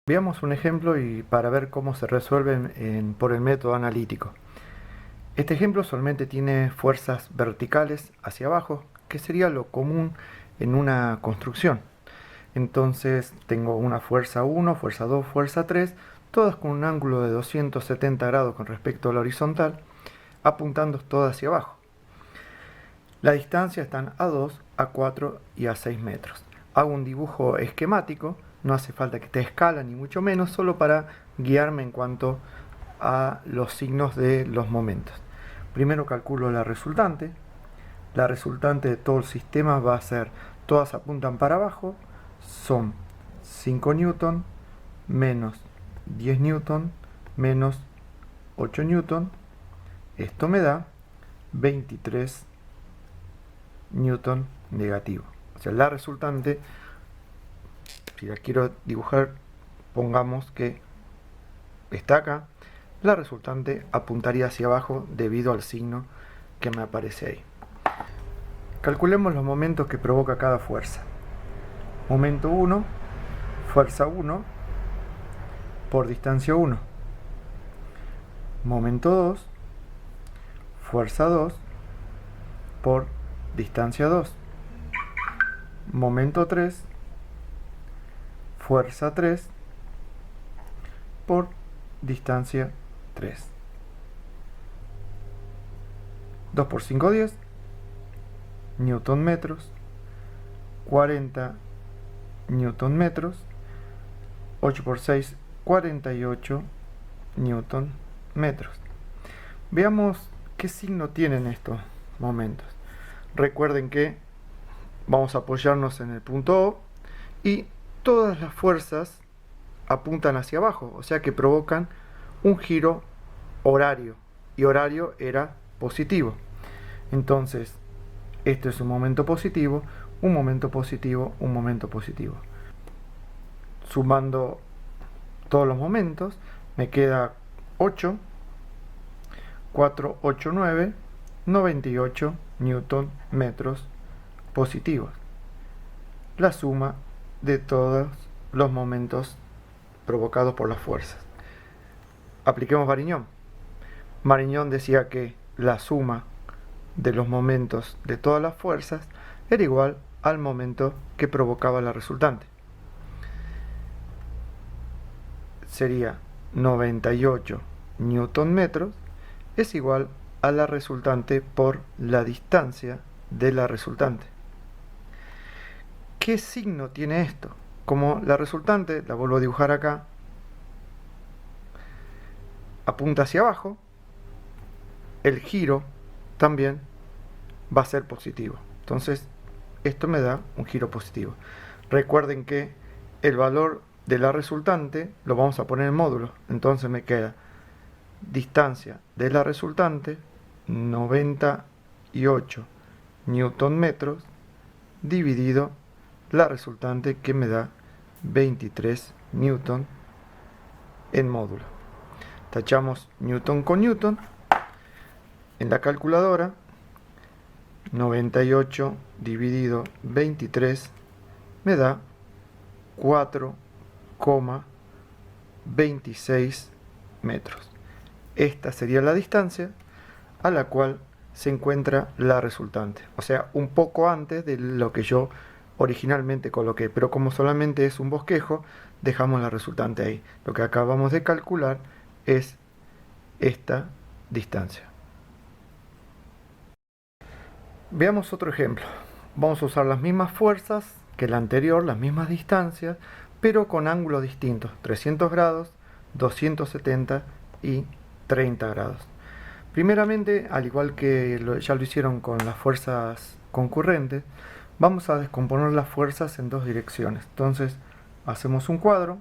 Veamos un ejemplo y para ver cómo se resuelven por el método analítico. Este ejemplo solamente tiene fuerzas verticales hacia abajo, que sería lo común en una construcción. Entonces tengo una fuerza 1, fuerza 2, fuerza 3, todas con un ángulo de 270 grados con respecto a la horizontal, apuntando todas hacia abajo. La distancia están a 2, a 4 y a 6 metros. Hago un dibujo esquemático, no hace falta que esté a escala ni mucho menos, solo para guiarme en cuanto a los signos de los momentos. Primero calculo la resultante. La resultante de todo el sistema va a ser, todas apuntan para abajo, son 5 newton menos 10 newton menos 8 newton. Esto me da 23 newton negativo. O sea, la resultante, si la quiero dibujar, pongamos que está acá, la resultante apuntaría hacia abajo debido al signo que me aparece ahí. Calculemos los momentos que provoca cada fuerza. Momento 1, fuerza 1 por distancia 1. Momento 2, fuerza 2 por distancia 2. Momento 3, fuerza 3 por distancia 3. 2 por 5, 10. Newton metros. 40 newton metros. 8 por 6, 48 newton metros. Veamos qué signo tienen estos momentos. Recuerden que vamos a apoyarnos en el punto O y todas las fuerzas apuntan hacia abajo, o sea que provocan un giro horario, y horario era positivo. Entonces, esto es un momento positivo, un momento positivo, un momento positivo. Sumando todos los momentos, me queda 8, 4, 8, 9, 98 newton metros positivos. La suma de todos los momentos provocados por las fuerzas. Apliquemos Variñón. Variñón decía que la suma de los momentos de todas las fuerzas era igual al momento que provocaba la resultante. Sería 98 newton metros es igual a la resultante por la distancia de la resultante. ¿Qué signo tiene esto? Como la resultante, la vuelvo a dibujar acá, apunta hacia abajo, el giro también va a ser positivo. Entonces, esto me da un giro positivo. Recuerden que el valor de la resultante lo vamos a poner en módulos. Entonces me queda distancia de la resultante 98 newton metros dividido la resultante que me da 23 newton en módulo. Tachamos newton con newton. En la calculadora 98 dividido 23 me da 4,26 metros. Esta sería la distancia a la cual se encuentra la resultante. O sea, un poco antes de lo que yo originalmente coloqué. Pero como solamente es un bosquejo, dejamos la resultante ahí. Lo que acabamos de calcular es esta distancia. Veamos otro ejemplo. Vamos a usar las mismas fuerzas que la anterior, las mismas distancias, pero con ángulos distintos, 300 grados, 270 y 30 grados. Primeramente, al igual que ya lo hicieron con las fuerzas concurrentes, vamos a descomponer las fuerzas en dos direcciones. Entonces, hacemos un cuadro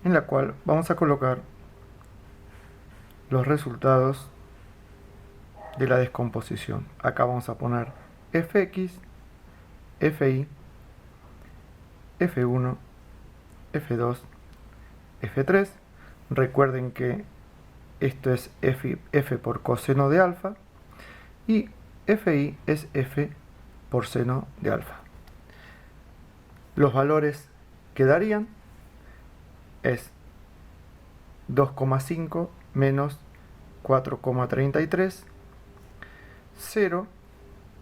en la cual vamos a colocar los resultados de la descomposición. Acá vamos a poner Fx, Fi, F1, F2, F3. Recuerden que esto es F por coseno de alfa y Fi es F por seno de alfa. Los valores que darían es 2,5 menos 4,33, 0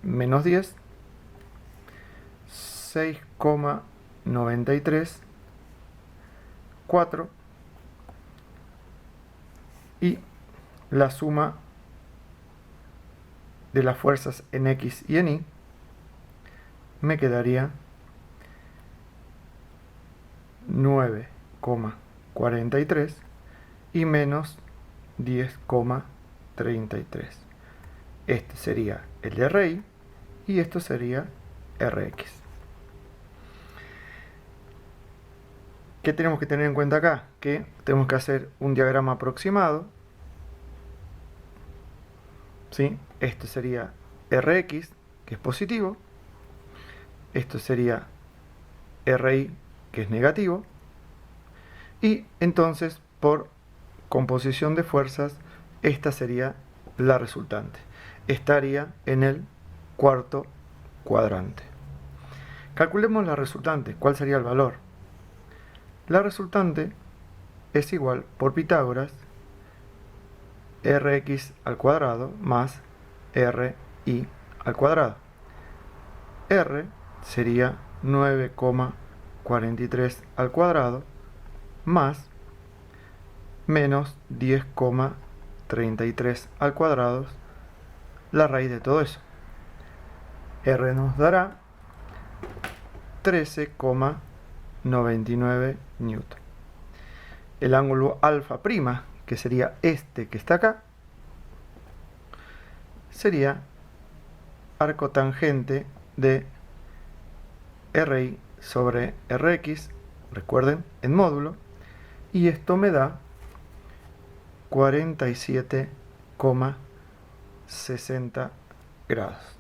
menos 10, 6,93, 4 y la suma de las fuerzas en X y en Y me quedaría 9,43 y menos 10,33. Este sería el de RI y esto sería Rx. ¿Qué tenemos que tener en cuenta acá? Que tenemos que hacer un diagrama aproximado. ¿Sí? Este sería Rx, que es positivo. Esto sería Ri, que es negativo. Y entonces, por composición de fuerzas, esta sería la resultante. Estaría en el cuarto cuadrante. Calculemos la resultante. ¿Cuál sería el valor? La resultante es igual, por Pitágoras, Rx al cuadrado más Ri al cuadrado. R sería 9,43 al cuadrado más menos 10,33 al cuadrado, la raíz de todo eso. R nos dará 13,99 newton. El ángulo alfa prima, que sería este que está acá, sería arco tangente de Ri sobre Rx, recuerden, en módulo, y esto me da 47,60 grados.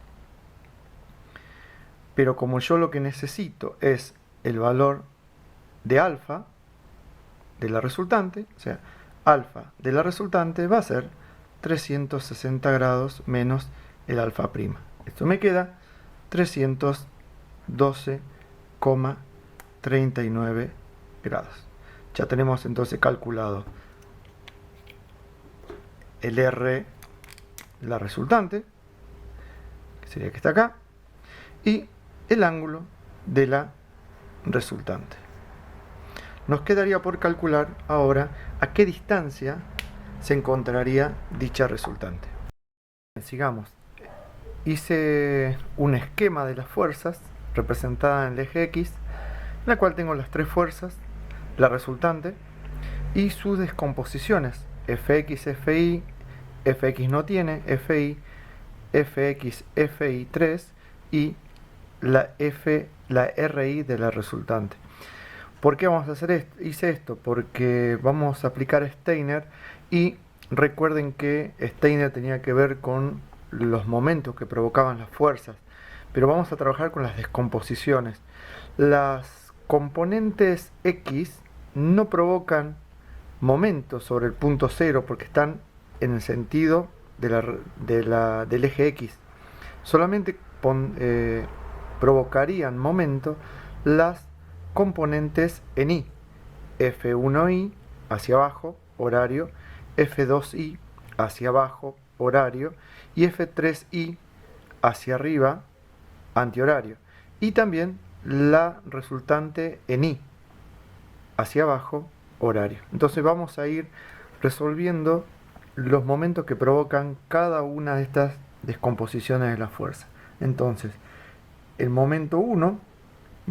Pero como yo lo que necesito es el valor de alfa de la resultante, o sea, alfa de la resultante va a ser 360 grados menos el alfa prima. Esto me queda 312,39 grados. Ya tenemos entonces calculado el R, la resultante, que sería que está acá, y el ángulo de la resultante. Nos quedaría por calcular ahora a qué distancia se encontraría dicha resultante. Sigamos. Hice un esquema de las fuerzas representada en el eje X, en la cual tengo las tres fuerzas, la resultante y sus descomposiciones: Fx, Fi, Fx no tiene, Fi, Fx, Fi3 y la Ri de la resultante. ¿Por qué vamos a hacer esto? Hice esto porque vamos a aplicar Steiner, y recuerden que Steiner tenía que ver con los momentos que provocaban las fuerzas, pero vamos a trabajar con las descomposiciones. Las componentes X no provocan momentos sobre el punto cero porque están en el sentido del eje X. Solamente provocarían momentos las componentes en Y. F1i hacia abajo, horario, F2i hacia abajo, horario, y F3i hacia arriba, antihorario. Y también la resultante en Y hacia abajo, horario. Entonces vamos a ir resolviendo los momentos que provocan cada una de estas descomposiciones de la fuerza. Entonces, el momento 1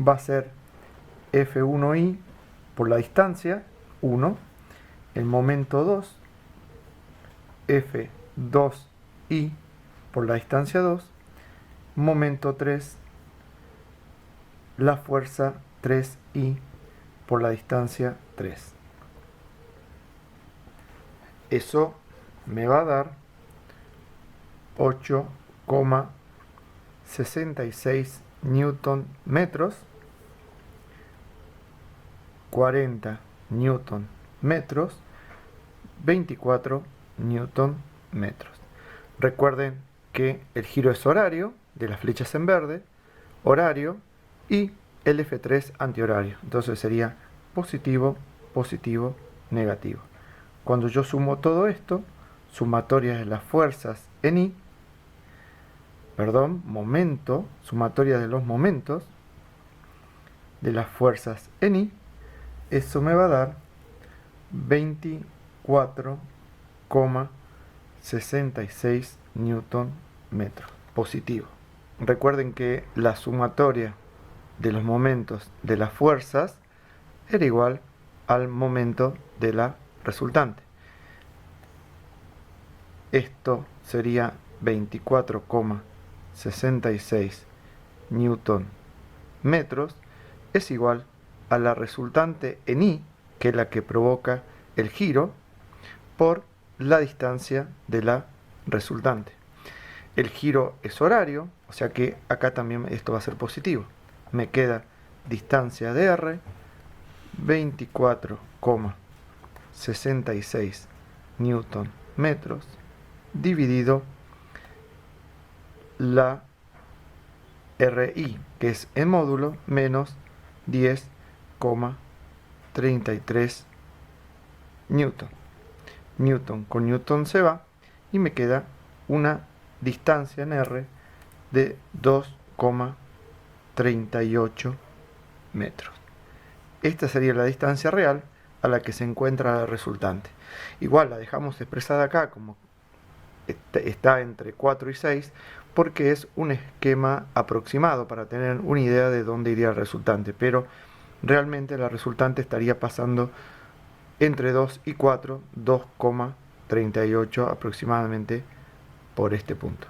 va a ser F1i por la distancia 1. El momento 2, F2i por la distancia 2. Momento 3, la fuerza 3i por la distancia 3. Eso me va a dar 8,66 newton metros, 40 newton metros, 24 newton metros. Recuerden que el giro es horario, de las flechas en verde, horario, y el F3 antihorario. Entonces sería positivo, positivo, negativo. Cuando yo sumo todo esto, sumatoria de las fuerzas en I, momento, sumatoria de los momentos de las fuerzas en I, eso me va a dar 24,66 newton metros positivo. Recuerden que la sumatoria de los momentos de las fuerzas era igual al momento de la resultante. Esto sería 24,66 newton metros es igual a la resultante en I, que es la que provoca el giro, por la distancia de la resultante. El giro es horario, o sea que acá también esto va a ser positivo. Me queda distancia de R, 24,66 newton metros, dividido la RI, que es en módulo, menos 10,33 newton. Newton con newton se va y me queda una distancia en R de 2,38 metros. Esta sería la distancia real a la que se encuentra la resultante. Igual la dejamos expresada acá como está entre 4 y 6 porque es un esquema aproximado para tener una idea de dónde iría el resultante, pero realmente la resultante estaría pasando entre 2 y 4, 2,38 aproximadamente por este punto.